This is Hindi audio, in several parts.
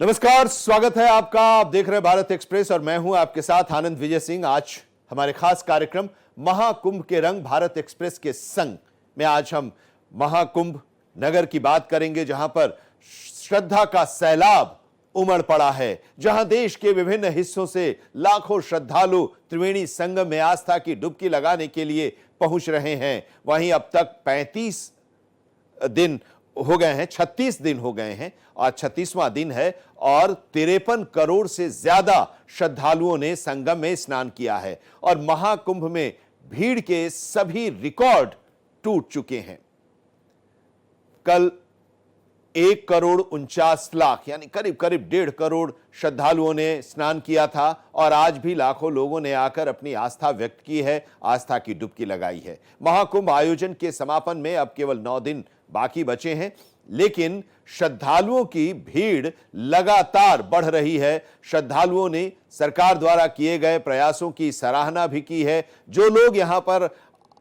नमस्कार, स्वागत है आपका। आप देख रहे हैं भारत एक्सप्रेस और मैं हूं आपके साथ आनंद विजय सिंह। आज हमारे खास कार्यक्रम महाकुंभ के रंग भारत एक्सप्रेस के संग में आज हम महाकुंभ नगर की बात करेंगे, जहां पर श्रद्धा का सैलाब उमड़ पड़ा है, जहां देश के विभिन्न हिस्सों से लाखों श्रद्धालु त्रिवेणी संगम में आस्था की डुबकी लगाने के लिए पहुंच रहे हैं। वहीं अब तक 35 दिन हो गए हैं, 36 दिन हो गए हैं और 36वां दिन है और 53 करोड़ से ज्यादा श्रद्धालुओं ने संगम में स्नान किया है और महाकुंभ में भीड़ के सभी रिकॉर्ड टूट चुके हैं। कल 1,49,00,000 यानी करीब करीब 1.5 करोड़ श्रद्धालुओं ने स्नान किया था और आज भी लाखों लोगों ने आकर अपनी आस्था व्यक्त की है, आस्था की डुबकी लगाई है। महाकुंभ आयोजन के समापन में अब केवल 9 दिन बाकी बचे हैं, लेकिन श्रद्धालुओं की भीड़ लगातार बढ़ रही है। श्रद्धालुओं ने सरकार द्वारा किए गए प्रयासों की सराहना भी की है। जो लोग यहां पर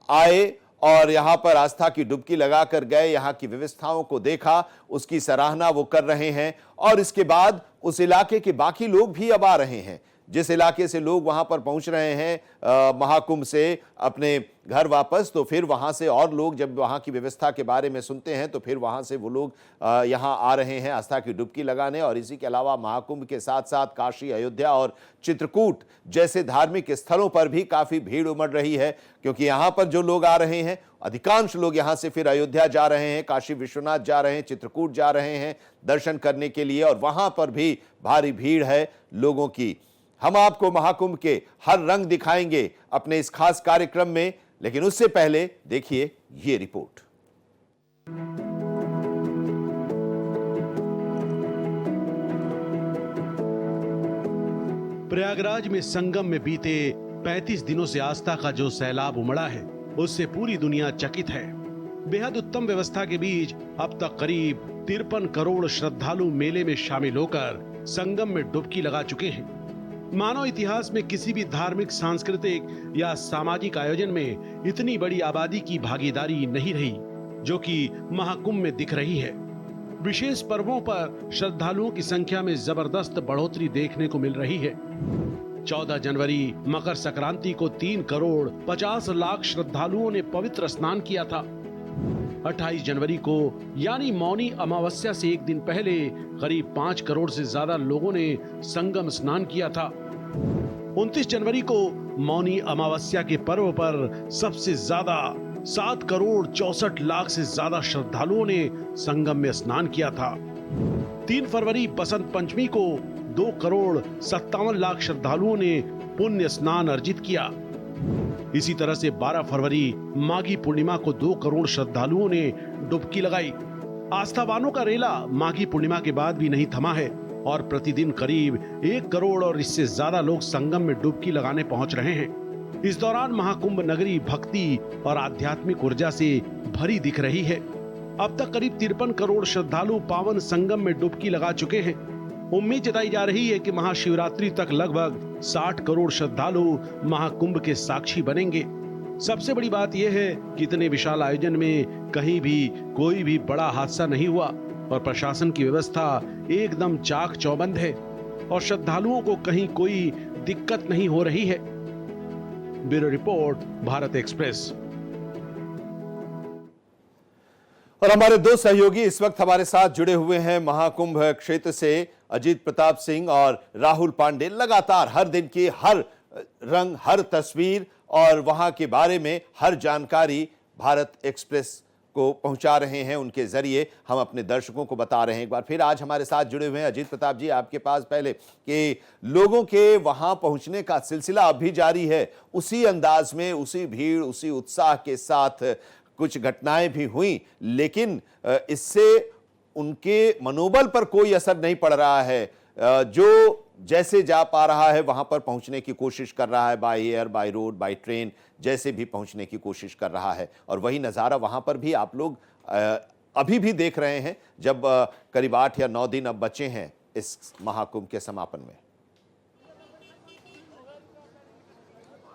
आए और यहां पर आस्था की डुबकी लगाकर गए, यहां की व्यवस्थाओं को देखा, उसकी सराहना वो कर रहे हैं और इसके बाद उस इलाके के बाकी लोग भी अब आ रहे हैं। जिस इलाके से लोग वहां पर पहुंच रहे हैं महाकुंभ से अपने घर वापस, तो फिर वहां से और लोग जब वहां की व्यवस्था के बारे में सुनते हैं तो फिर वहां से वो लोग यहां आ रहे हैं आस्था की डुबकी लगाने। और इसी के अलावा महाकुंभ के साथ साथ काशी, अयोध्या और चित्रकूट जैसे धार्मिक स्थलों पर भी काफी भीड़ उमड़ रही है, क्योंकि यहां पर जो लोग आ रहे हैं, अधिकांश लोग यहां से फिर अयोध्या जा रहे हैं, काशी विश्वनाथ जा रहे हैं, चित्रकूट जा रहे हैं दर्शन करने के लिए और वहां पर भी भारी भीड़ है लोगों की। हम आपको महाकुंभ के हर रंग दिखाएंगे अपने इस खास कार्यक्रम में, लेकिन उससे पहले देखिए ये रिपोर्ट। प्रयागराज में संगम में बीते 35 दिनों से आस्था का जो सैलाब उमड़ा है, उससे पूरी दुनिया चकित है। बेहद उत्तम व्यवस्था के बीच अब तक करीब 53 करोड़ श्रद्धालु मेले में शामिल होकर संगम में डुबकी लगा चुके हैं। मानव इतिहास में किसी भी धार्मिक, सांस्कृतिक या सामाजिक आयोजन में इतनी बड़ी आबादी की भागीदारी नहीं रही जो कि महाकुंभ में दिख रही है। विशेष पर्वों पर श्रद्धालुओं की संख्या में जबरदस्त बढ़ोतरी देखने को मिल रही है। 14 जनवरी मकर संक्रांति को 3 करोड़ 50 लाख श्रद्धालुओं ने पवित्र स्नान किया था। 28 जनवरी को यानी मौनी अमावस्या से एक दिन पहले करीब 5 करोड़ से ज्यादा लोगों ने संगम स्नान किया था। 29 जनवरी को मौनी अमावस्या के पर्व पर सबसे ज्यादा 7 करोड़ 64 लाख से ज्यादा श्रद्धालुओं ने संगम में स्नान किया था। 3 फरवरी बसंत पंचमी को 2 करोड़ 57 लाख श्रद्धालुओं ने पुण्य स्नान अर्जित किया। इसी तरह से 12 फरवरी माघी पूर्णिमा को 2 करोड़ श्रद्धालुओं ने डुबकी लगाई। आस्थावानों का रेला माघी पूर्णिमा के बाद भी नहीं थमा है और प्रतिदिन करीब 1 करोड़ और इससे ज्यादा लोग संगम में डुबकी लगाने पहुंच रहे हैं। इस दौरान महाकुंभ नगरी भक्ति और आध्यात्मिक ऊर्जा से भरी दिख रही है। अब तक करीब 53 करोड़ श्रद्धालु पावन संगम में डुबकी लगा चुके हैं। उम्मीद जताई जा रही है कि महाशिवरात्रि तक लगभग 60 करोड़ श्रद्धालु महाकुंभ के साक्षी बनेंगे। सबसे बड़ी बात यह है कि इतने विशाल आयोजन में कहीं भी कोई भी बड़ा हादसा नहीं हुआ और प्रशासन की व्यवस्था एकदम चाक चौबंद है और श्रद्धालुओं को कहीं कोई दिक्कत नहीं हो रही है। Bureau report, Bharat express. और हमारे दो सहयोगी इस वक्त हमारे साथ जुड़े हुए हैं महाकुंभ क्षेत्र से, अजीत प्रताप सिंह और राहुल पांडे। लगातार हर दिन की हर रंग, हर तस्वीर और वहां के बारे में हर जानकारी भारत एक्सप्रेस को पहुंचा रहे हैं। उनके जरिए हम अपने दर्शकों को बता रहे हैं। एक बार फिर आज हमारे साथ जुड़े हुए हैं अजीत प्रताप जी, आपके पास पहले कि लोगों के वहां पहुंचने का सिलसिला अब भी जारी है, उसी अंदाज में, उसी भीड़, उसी उत्साह के साथ कुछ घटनाएं भी हुई, लेकिन इससे उनके मनोबल पर कोई असर नहीं पड़ रहा है। जो जैसे जा पा रहा है वहां पर पहुंचने की कोशिश कर रहा है, by air, by road, by train, जैसे भी पहुंचने की कोशिश कर रहा है। और वही नज़ारा वहां पर भी आप लोग अभी भी देख रहे हैं, जब करीब 8 या 9 दिन अब बचे हैं इस महाकुंभ के समापन में।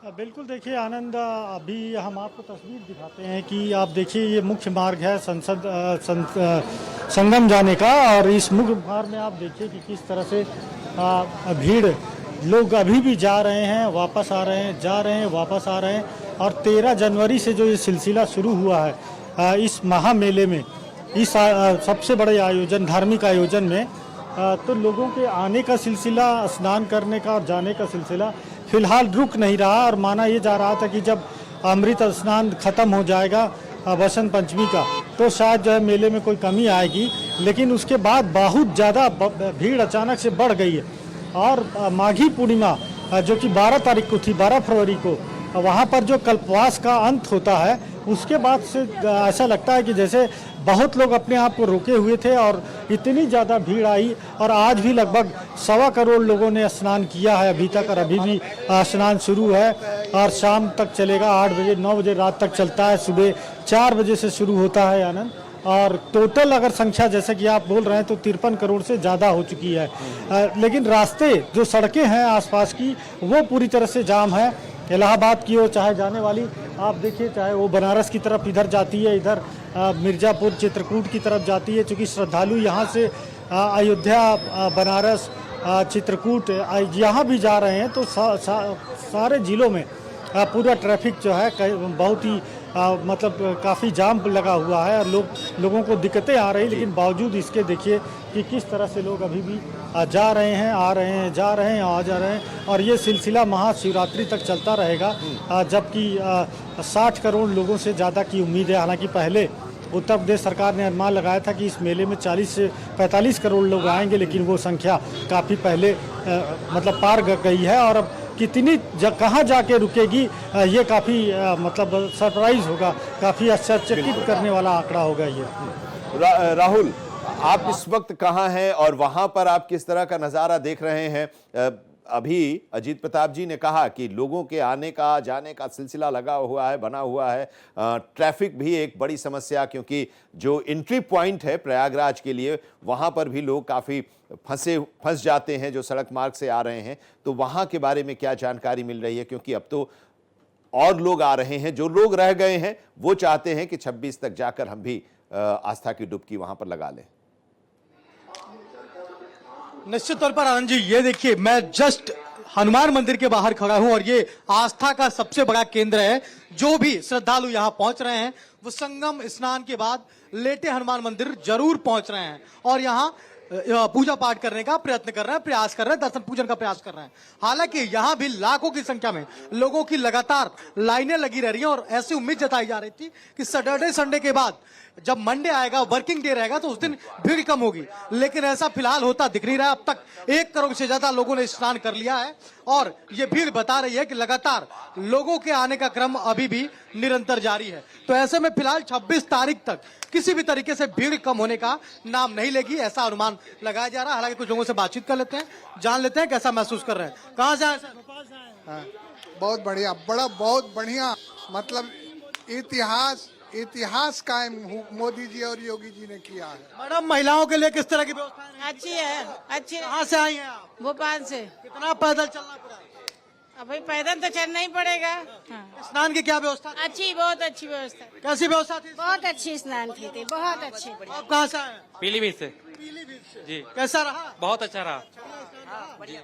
बिल्कुल देखिए आनंद, अभी हम आपको तस्वीर दिखाते हैं कि आप देखिए ये मुख्य मार्ग है संगम जाने का, और इस मुख्य मार्ग में आप देखिए कि किस तरह से भीड़, लोग अभी भी जा रहे हैं, वापस आ रहे हैं, जा रहे हैं, वापस आ रहे हैं। और 13 जनवरी से जो ये सिलसिला शुरू हुआ है इस महामेले में, इस सबसे बड़े आयोजन, धार्मिक आयोजन में, तो लोगों के आने का सिलसिला, स्नान करने का और जाने का सिलसिला फिलहाल रुक नहीं रहा। और माना ये जा रहा था कि जब अमृत स्नान खत्म हो जाएगा बसंत पंचमी का, तो शायद जो है मेले में कोई कमी आएगी, लेकिन उसके बाद बहुत ज़्यादा भीड़ अचानक से बढ़ गई है। और माघी पूर्णिमा जो कि 12 तारीख को थी, 12 फरवरी को, वहाँ पर जो कल्पवास का अंत होता है, उसके बाद से ऐसा लगता है कि जैसे बहुत लोग अपने आप को रोके हुए थे और इतनी ज़्यादा भीड़ आई। और आज भी लगभग 1.25 करोड़ लोगों ने स्नान किया है अभी तक, और अभी भी स्नान शुरू है और शाम तक चलेगा। 8 बजे 9 बजे रात तक चलता है, सुबह 4 बजे से शुरू होता है आनंद। और टोटल अगर संख्या जैसे कि आप बोल रहे हैं तो 53 करोड़ से ज़्यादा हो चुकी है। लेकिन रास्ते, जो सड़कें हैं आसपास की, वो पूरी तरह से जाम है। इलाहाबाद की ओर चाहे जाने वाली आप देखिए, चाहे वो बनारस की तरफ इधर जाती है, इधर मिर्ज़ापुर चित्रकूट की तरफ जाती है, चूँकि श्रद्धालु यहाँ से अयोध्या, बनारस, चित्रकूट यहाँ भी जा रहे हैं, तो सारे ज़िलों में पूरा ट्रैफिक जो है बहुत ही मतलब काफ़ी जाम लगा हुआ है और लोगों को दिक्कतें आ रही, लेकिन बावजूद इसके देखिए कि किस तरह से लोग अभी भी जा रहे हैं, आ रहे हैं, जा रहे हैं, आ जा रहे हैं। और ये सिलसिला महाशिवरात्रि तक चलता रहेगा, जबकि 60 करोड़ लोगों से ज़्यादा की उम्मीद है। हालांकि पहले उत्तर प्रदेश सरकार ने अनुमान लगाया था कि इस मेले में 40 से 45 करोड़ लोग आएंगे, लेकिन वो संख्या काफ़ी पहले मतलब पार गई है। और अब कितनी कहाँ जाके रुकेगी, ये काफ़ी मतलब सरप्राइज होगा, काफ़ी आश्चर्यचकित करने वाला आंकड़ा होगा ये। राहुल, आप इस वक्त कहाँ हैं और वहां पर आप किस तरह का नज़ारा देख रहे हैं? अभी अजीत प्रताप जी ने कहा कि लोगों के आने का, जाने का सिलसिला लगा हुआ है, बना हुआ है। ट्रैफिक भी एक बड़ी समस्या, क्योंकि जो एंट्री पॉइंट है प्रयागराज के लिए, वहां पर भी लोग काफ़ी फंस जाते हैं जो सड़क मार्ग से आ रहे हैं। तो वहां के बारे में क्या जानकारी मिल रही है? क्योंकि अब तो और लोग आ रहे हैं, जो लोग रह गए हैं वो चाहते हैं कि 26 तक जाकर हम भी आस्था की डुबकी वहां पर लगा लें। निश्चित तौर पर आनंद जी, ये देखिए, मैं जस्ट हनुमान मंदिर के बाहर खड़ा हूं और ये आस्था का सबसे बड़ा केंद्र है। जो भी श्रद्धालु यहां पहुंच रहे हैं वो संगम स्नान के बाद लेटे हनुमान मंदिर जरूर पहुंच रहे हैं और यहां पूजा पाठ करने का प्रयत्न कर रहे हैं, प्रयास कर रहे हैं, दर्शन पूजन का प्रयास कर रहे हैं। हालांकि यहां भी लाखों की संख्या में लोगों की लगातार लाइनें लगी रह रही हैं और ऐसी उम्मीद जताई जा रही थी कि सैटरडे संडे के बाद जब मंडे आएगा, वर्किंग डे रहेगा, तो उस दिन भीड़ कम होगी, लेकिन ऐसा फिलहाल होता दिख नहीं रहा। अब तक 1 करोड़ से ज्यादा लोगों ने स्नान कर लिया है और ये भीड़ बता रही है कि लगातार लोगों के आने का क्रम अभी भी निरंतर जारी है। तो ऐसे में फिलहाल 26 तारीख तक किसी भी तरीके से भीड़ कम होने का नाम नहीं लेगी, ऐसा अनुमान लगाया जा रहा है। हालांकि कुछ लोगों से बातचीत कर लेते हैं, जान लेते हैं कैसा महसूस कर रहे हैं। कहाँ से आए सर? बहुत बढ़िया, बहुत बढ़िया, मतलब इतिहास कायम मोदी जी और योगी जी ने किया है। मैडम, महिलाओं के लिए किस तरह की व्यवस्था है? अच्छी है, अच्छी। कहाँ से आई हैं आप? भोपाल से। कितना पैदल चलना पड़ा? अभी पैदल तो चलना ही पड़ेगा। हाँ। स्नान की क्या व्यवस्था? अच्छी, बहुत अच्छी व्यवस्था। कैसी व्यवस्था थी? बहुत अच्छी स्नान की थी, बहुत अच्छी। आप कहाँ से आए? पीलीभीत से। जी, कैसा रहा? बहुत अच्छा रहा।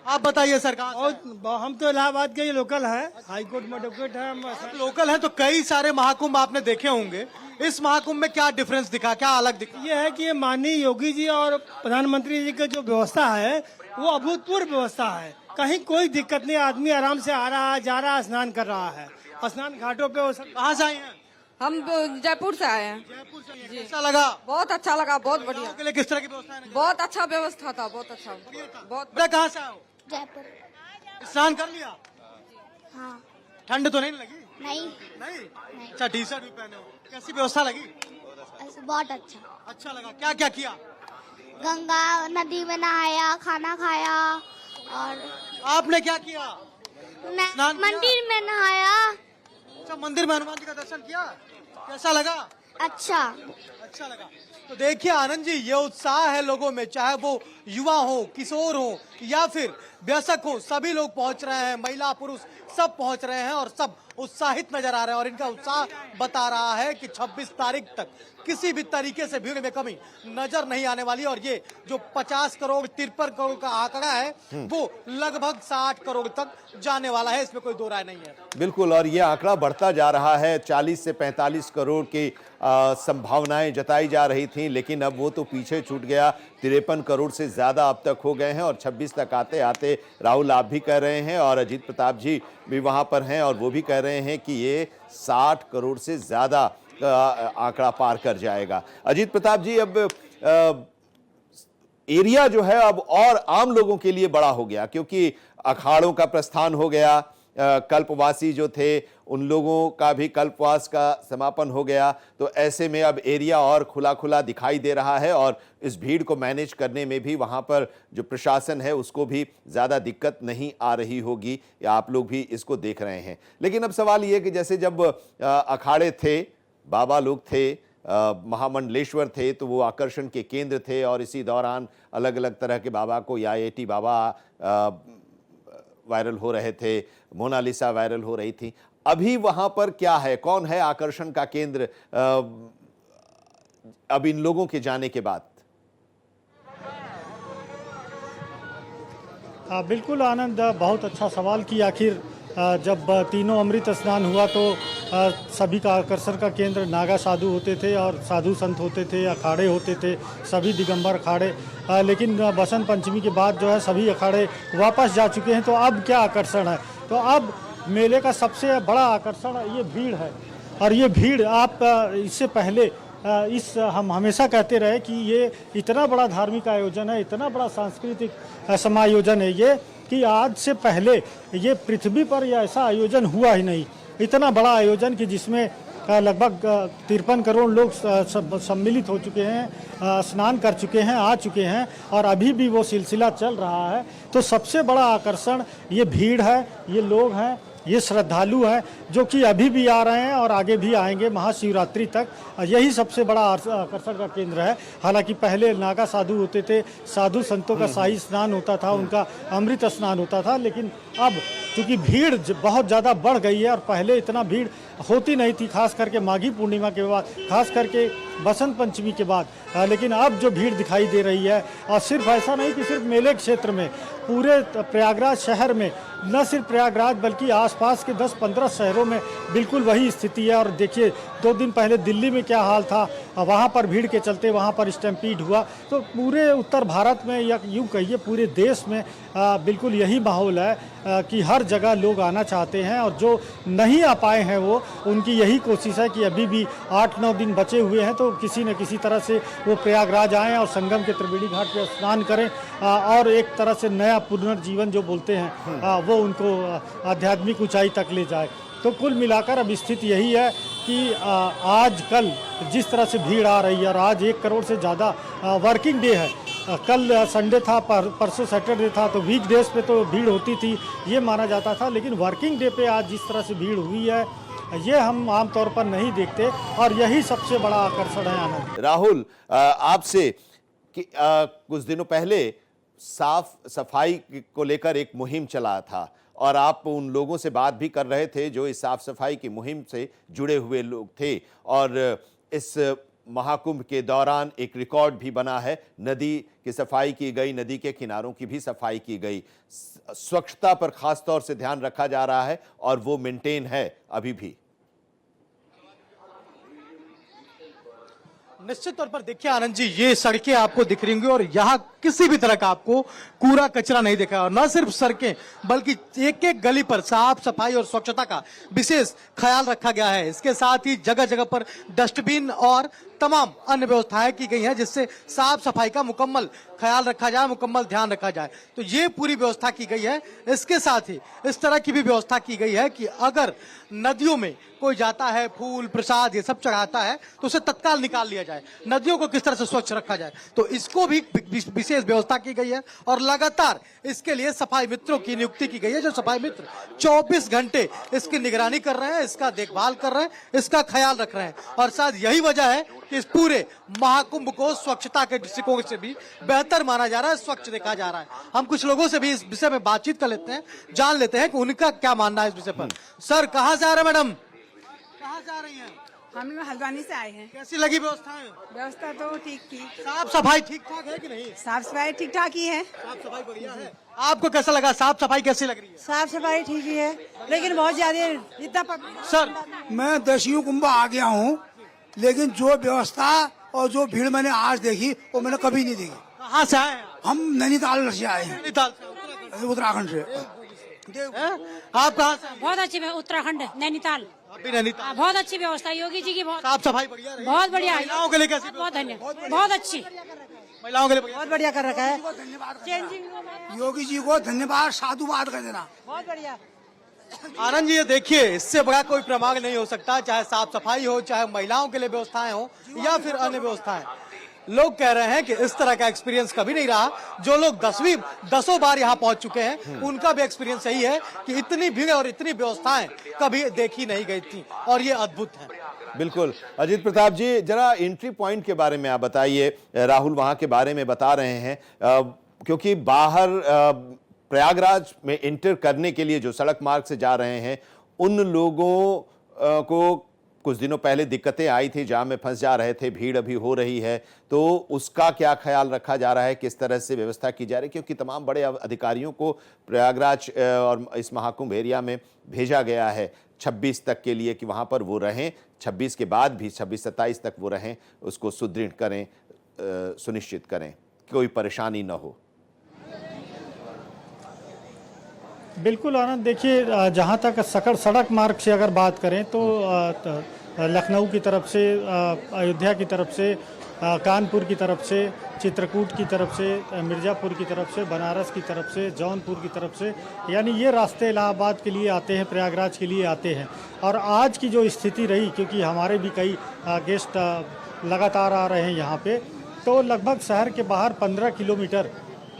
आप बताइए सर, कहाँ हम तो इलाहाबाद के ही लोकल है, हाई कोर्ट में एडवोकेट है। आप लोकल हैं तो कई सारे महाकुंभ आपने देखे होंगे, इस महाकुंभ में क्या डिफरेंस दिखा, क्या अलग दिखा? ये है कि ये माननीय योगी जी और प्रधानमंत्री जी की जो व्यवस्था है वो अभूतपूर्व व्यवस्था है। कहीं कोई दिक्कत नहीं, आदमी आराम से आ रहा है, जा रहा है, स्नान कर रहा है। स्नान घाटों पे कहाँ से आए हैं? हम जयपुर से आए हैं। जयपुर से। कैसा लगा? बहुत अच्छा लगा, बहुत बढ़िया। के लिए किस तरह की व्यवस्था है? बहुत अच्छा व्यवस्था था, बहुत अच्छा, बहुत। बेटा कहाँ से आओ? जयपुर। स्नान कर लिया? हाँ। ठंड तो नहीं लगी? नहीं। नहीं? अच्छा, टी शर्ट भी पहने हो, कैसी व्यवस्था लगी? बहुत अच्छा। अच्छा लगा। क्या क्या किया? गंगा नदी में नहाया, खाना खाया। और आपने क्या किया? मंदिर में नहाया। अच्छा, मंदिर में हनुमान जी का दर्शन किया, कैसा लगा? अच्छा लगा। तो देखिए आनंद जी, ये उत्साह है लोगों में, चाहे वो युवा हो, किशोर हो या फिर वयस्क हो सभी लोग पहुंच रहे हैं, महिला पुरुष सब पहुंच रहे हैं और सब उत्साहित नजर आ रहे हैं और इनका उत्साह बता रहा है कि 26 तारीख तक किसी भी तरीके से भीड़ में कमी नजर नहीं आने वाली। और ये जो 50 करोड़ 53 करोड़ का आंकड़ा है वो लगभग 60 करोड़ तक जाने वाला है, इसमें कोई दो राय नहीं है। बिल्कुल, और ये आंकड़ा बढ़ता जा रहा है। 40 से 45 करोड़ की संभावनाएं जताई जा रही थी, लेकिन अब वो तो पीछे छूट गया। 53 करोड़ से ज्यादा अब तक हो गए हैं और 26 तक आते आते राहुल आप भी कह रहे हैं और अजीत प्रताप जी भी वहां पर हैं और वो भी कह रहे हैं कि ये 60 करोड़ से ज्यादा आंकड़ा पार कर जाएगा। अजीत प्रताप जी, अब एरिया जो है अब और आम लोगों के लिए बड़ा हो गया, क्योंकि अखाड़ों का प्रस्थान हो गया। कल्पवासी जो थे उन लोगों का भी कल्पवास का समापन हो गया, तो ऐसे में अब एरिया और खुला खुला दिखाई दे रहा है और इस भीड़ को मैनेज करने में भी वहां पर जो प्रशासन है उसको भी ज्यादा दिक्कत नहीं आ रही होगी, या आप लोग भी इसको देख रहे हैं। लेकिन अब सवाल ये कि जैसे जब अखाड़े थे, बाबा लोग थे, महामंडलेश्वर थे, तो वो आकर्षण के केंद्र थे और इसी दौरान अलग अलग तरह के बाबा को, या एटी बाबा वायरल हो रहे थे, मोनालिसा वायरल हो रही थी। अभी वहां पर क्या है, कौन है आकर्षण का केंद्र अब इन लोगों के जाने के बाद? बिल्कुल आनंद, बहुत अच्छा सवाल की। आखिर जब तीनों अमृत स्नान हुआ तो सभी का आकर्षण का केंद्र नागा साधु होते थे और साधु संत होते थे, अखाड़े होते थे, सभी दिगंबर अखाड़े। लेकिन बसंत पंचमी के बाद जो है सभी अखाड़े वापस जा चुके हैं। तो अब क्या आकर्षण है? तो अब मेले का सबसे बड़ा आकर्षण ये भीड़ है। और ये भीड़, आप इससे पहले हम हमेशा कहते रहे कि ये इतना बड़ा धार्मिक आयोजन है, इतना बड़ा सांस्कृतिक समायोजन है ये, कि आज से पहले ये पृथ्वी पर यह ऐसा आयोजन हुआ ही नहीं। इतना बड़ा आयोजन कि जिसमें लगभग 53 करोड़ लोग सम्मिलित हो चुके हैं, स्नान कर चुके हैं, आ चुके हैं और अभी भी वो सिलसिला चल रहा है। तो सबसे बड़ा आकर्षण ये भीड़ है, ये लोग हैं, ये श्रद्धालु हैं जो कि अभी भी आ रहे हैं और आगे भी आएंगे महाशिवरात्रि तक। यही सबसे बड़ा आकर्षण का केंद्र है। हालांकि पहले नागा साधु होते थे, साधु संतों का शाही स्नान होता था, उनका अमृत स्नान होता था, लेकिन अब क्योंकि भीड़ बहुत ज़्यादा बढ़ गई है और पहले इतना भीड़ होती नहीं थी, खास करके माघी पूर्णिमा के बाद, खास करके बसंत पंचमी के बाद। लेकिन अब जो भीड़ दिखाई दे रही है, और सिर्फ ऐसा नहीं कि सिर्फ मेले क्षेत्र में, पूरे प्रयागराज शहर में, न सिर्फ प्रयागराज बल्कि आसपास के 10-15 शहरों में बिल्कुल वही स्थिति है। और देखिए 2 दिन पहले दिल्ली में क्या हाल था, वहाँ पर भीड़ के चलते वहाँ पर स्टैम्पीड हुआ। तो पूरे उत्तर भारत में या यूँ कहिए पूरे देश में बिल्कुल यही माहौल है कि हर जगह लोग आना चाहते हैं और जो नहीं आ पाए हैं वो, उनकी यही कोशिश है कि अभी भी 8-9 दिन बचे हुए हैं तो किसी न किसी तरह से वो प्रयागराज आएँ और संगम के त्रिवेणी घाट पर स्नान करें और एक तरह से नया पुनर्जीवन जो बोलते हैं वो उनको आध्यात्मिक ऊंचाई तक ले जाए। तो कुल मिलाकर अब स्थिति यही है कि आज कल जिस तरह से भीड़ आ रही है, और आज 1 करोड़ से ज़्यादा वर्किंग डे है। कल संडे था, परसों सैटरडे था, तो वीक डेज पे तो भीड़ होती थी ये माना जाता था, लेकिन वर्किंग डे पे आज जिस तरह से भीड़ हुई है ये हम आमतौर पर नहीं देखते और यही सबसे बड़ा आकर्षण है। आनंद, राहुल, आपसे कुछ दिनों पहले साफ सफाई को लेकर एक मुहिम चला था और आप उन लोगों से बात भी कर रहे थे जो इस साफ सफाई की मुहिम से जुड़े हुए लोग थे। और इस महाकुंभ के दौरान एक रिकॉर्ड भी बना है, नदी की सफाई की गई, नदी के किनारों की भी सफाई की गई। स्वच्छता पर खास तौर से ध्यान रखा जा रहा है और वो मेंटेन है अभी भी। निश्चित तौर पर देखिए आनंद जी, ये सड़कें आपको दिख रही होंगी और यहाँ किसी भी तरह का आपको कूड़ा कचरा नहीं दिखा। और न सिर्फ सड़कें बल्कि एक एक गली पर साफ सफाई और स्वच्छता का विशेष ख्याल रखा गया है। इसके साथ ही जगह जगह पर डस्टबिन और तमाम अन्य व्यवस्थाएं की गई हैं जिससे साफ सफाई का मुकम्मल ख्याल रखा जाए, मुकम्मल ध्यान रखा जाए। तो ये पूरी व्यवस्था की गई है। इसके साथ ही इस तरह की भी व्यवस्था की गई है कि अगर नदियों में कोई जाता है, फूल प्रसाद ये सब चढ़ाता है, तो उसे तत्काल निकाल लिया जाए। नदियों को किस तरह से स्वच्छ रखा जाए, तो इसको भी विशेष व्यवस्था की गई है और लगातार इसके लिए सफाई मित्रों की नियुक्ति की गई है, जो सफाई मित्र 24 घंटे इसकी निगरानी कर रहे हैं, इसका देखभाल कर रहे हैं, इसका ख्याल रख रहे हैं। और शायद यही वजह है कि इस पूरे महाकुंभ को स्वच्छता के दृष्टिकोण से भी बेहतर माना जा रहा है, स्वच्छ देखा जा रहा है। हम कुछ लोगों से भी इस विषय में बातचीत कर लेते हैं, जान लेते हैं कि उनका क्या मानना है इस विषय पर। सर, कहाँ से आ रहे हैं मैडम? कहाँ से आ रही हैं? हम लोग हल्द्वानी से आए हैं। कैसी लगी व्यवस्थाएं? व्यवस्था तो ठीक थी। साफ सफाई ठीक ठाक है कि नहीं? साफ सफाई ठीक ठाक ही है। साफ सफाई बढ़िया है। आपको कैसा लगा? साफ सफाई कैसी लग रही है? साफ सफाई ठीक ही है, लेकिन बहुत ज्यादा इतना सर, मैं दशयों कुंभ आ गया हूँ, लेकिन जो व्यवस्था और जो भीड़ मैंने आज देखी वो मैंने कभी नहीं देखी। कहाँ से आए हैं? हम नैनीताल से आए हैं, नैनीताल से, उत्तराखंड से। आप कहाँ से? बहुत अच्छी उत्तराखंड नैनीताल। आप भी नैनीताल। बहुत अच्छी व्यवस्था योगी जी की, बहुत साफ सफाई बढ़िया रही? बहुत बढ़िया। महिलाओं के लिए कैसी? बहुत धन्यवाद, बहुत अच्छी, महिलाओं के लिए बढ़िया? बहुत बढ़िया कर रखा है। चेंजिंग योगी जी को धन्यवाद, साधुवाद कर देना। बहुत बढ़िया। आनंद जी, ये देखिए, इससे बड़ा कोई प्रमाण नहीं हो सकता, चाहे साफ सफाई हो, चाहे महिलाओं के लिए व्यवस्थाएं हो या फिर अन्य व्यवस्थाएं। लोग कह रहे हैं कि इस तरह का एक्सपीरियंस कभी नहीं रहा। जो लोग 10 बार यहाँ पहुंच चुके हैं, उनका भी एक्सपीरियंस यही है कि इतनी भीड़ और इतनी व्यवस्थाएं कभी देखी नहीं गई थी और ये अद्भुत है। बिल्कुल। अजीत प्रताप जी, जरा एंट्री पॉइंट के बारे में आप बताइए। राहुल वहां के बारे में बता रहे हैं, क्योंकि बाहर प्रयागराज में एंटर करने के लिए जो सड़क मार्ग से जा रहे हैं, उन लोगों को कुछ दिनों पहले दिक्कतें आई थी, जाम में फंस जा रहे थे, भीड़ अभी हो रही है, तो उसका क्या ख्याल रखा जा रहा है, किस तरह से व्यवस्था की जा रही है? क्योंकि तमाम बड़े अधिकारियों को प्रयागराज और इस महाकुंभ एरिया में भेजा गया है 26 तक के लिए कि वहां पर वो रहें, 26 के बाद भी 26-27 तक वो रहें, उसको सुदृढ़ करें, सुनिश्चित करें, कोई परेशानी न हो। बिल्कुल आनंद, देखिए जहाँ तक सड़क मार्ग से अगर बात करें तो लखनऊ की तरफ से, अयोध्या की तरफ से, कानपुर की तरफ से, चित्रकूट की तरफ से, मिर्ज़ापुर की तरफ से, बनारस की तरफ से, जौनपुर की तरफ से, यानी ये रास्ते इलाहाबाद के लिए आते हैं, प्रयागराज के लिए आते हैं। और आज की जो स्थिति रही, क्योंकि हमारे भी कई गेस्ट लगातार आ रहे हैं यहाँ पे, तो लगभग शहर के बाहर 15 किलोमीटर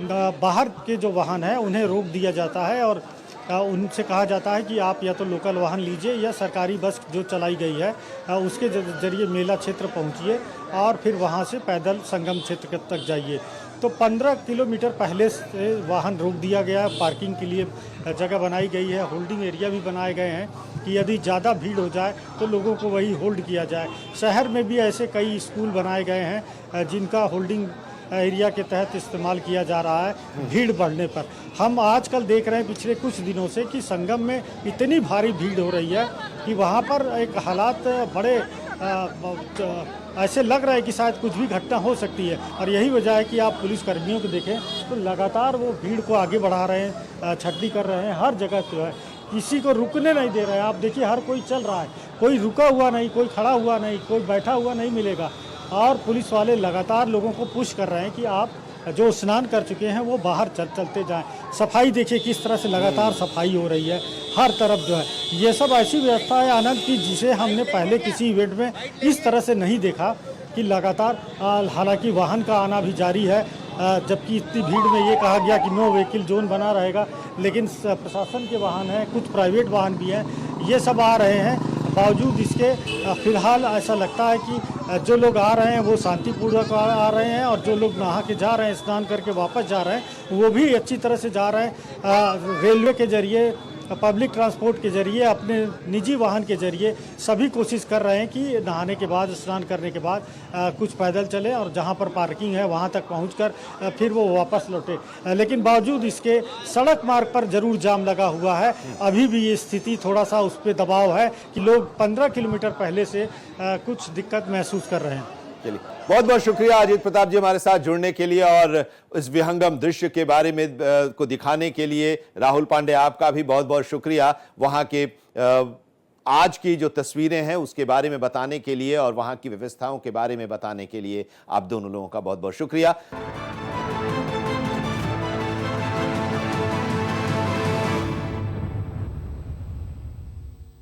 बाहर के जो वाहन हैं उन्हें रोक दिया जाता है और उनसे कहा जाता है कि आप या तो लोकल वाहन लीजिए या सरकारी बस जो चलाई गई है उसके जरिए मेला क्षेत्र पहुंचिए और फिर वहां से पैदल संगम क्षेत्र तक जाइए। तो 15 किलोमीटर पहले से वाहन रोक दिया गया है, पार्किंग के लिए जगह बनाई गई है, होल्डिंग एरिया भी बनाए गए हैं कि यदि ज़्यादा भीड़ हो जाए तो लोगों को वही होल्ड किया जाए। शहर में भी ऐसे कई स्कूल बनाए गए हैं जिनका होल्डिंग एरिया के तहत इस्तेमाल किया जा रहा है भीड़ बढ़ने पर। हम आजकल देख रहे हैं पिछले कुछ दिनों से कि संगम में इतनी भारी भीड़ हो रही है कि वहाँ पर एक हालात बड़े ऐसे लग रहा है कि शायद कुछ भी घटना हो सकती है। और यही वजह है कि आप पुलिस कर्मियों को देखें तो लगातार वो भीड़ को आगे बढ़ा रहे हैं, छटनी कर रहे हैं, हर जगह जो है किसी को रुकने नहीं दे रहे हैं। आप देखिए हर कोई चल रहा है, कोई रुका हुआ नहीं, कोई खड़ा हुआ नहीं, कोई बैठा हुआ नहीं मिलेगा। और पुलिस वाले लगातार लोगों को पुश कर रहे हैं कि आप जो स्नान कर चुके हैं वो बाहर चलते जाएं। सफाई देखिए किस तरह से लगातार सफाई हो रही है हर तरफ जो है। ये सब ऐसी व्यवस्था है आनंद की जिसे हमने पहले किसी इवेंट में इस तरह से नहीं देखा कि लगातार, हालांकि वाहन का आना भी जारी है, जबकि इतनी भीड़ में ये कहा गया कि नो व्हीकल जोन बना रहेगा, लेकिन प्रशासन के वाहन हैं, कुछ प्राइवेट वाहन भी हैं, ये सब आ रहे हैं। बावजूद इसके फिलहाल ऐसा लगता है कि जो लोग आ रहे हैं वो शांतिपूर्वक आ रहे हैं और जो लोग नहा के जा रहे हैं, स्नान करके वापस जा रहे हैं, वो भी अच्छी तरह से जा रहे हैं। रेलवे के जरिए, पब्लिक ट्रांसपोर्ट के जरिए, अपने निजी वाहन के जरिए सभी कोशिश कर रहे हैं कि नहाने के बाद, स्नान करने के बाद कुछ पैदल चले और जहां पर पार्किंग है वहां तक पहुंचकर फिर वो वापस लौटे। लेकिन बावजूद इसके सड़क मार्ग पर जरूर जाम लगा हुआ है। अभी भी ये स्थिति थोड़ा सा उस पर दबाव है कि लोग 15 किलोमीटर पहले से कुछ दिक्कत महसूस कर रहे हैं। चलिए, बहुत बहुत शुक्रिया अजीत प्रताप जी हमारे साथ जुड़ने के लिए और इस विहंगम दृश्य के बारे में को दिखाने के लिए। राहुल पांडे, आपका भी बहुत बहुत शुक्रिया वहां के आज की जो तस्वीरें हैं उसके बारे में बताने के लिए और वहां की व्यवस्थाओं के बारे में बताने के लिए। आप दोनों लोगों का बहुत बहुत शुक्रिया।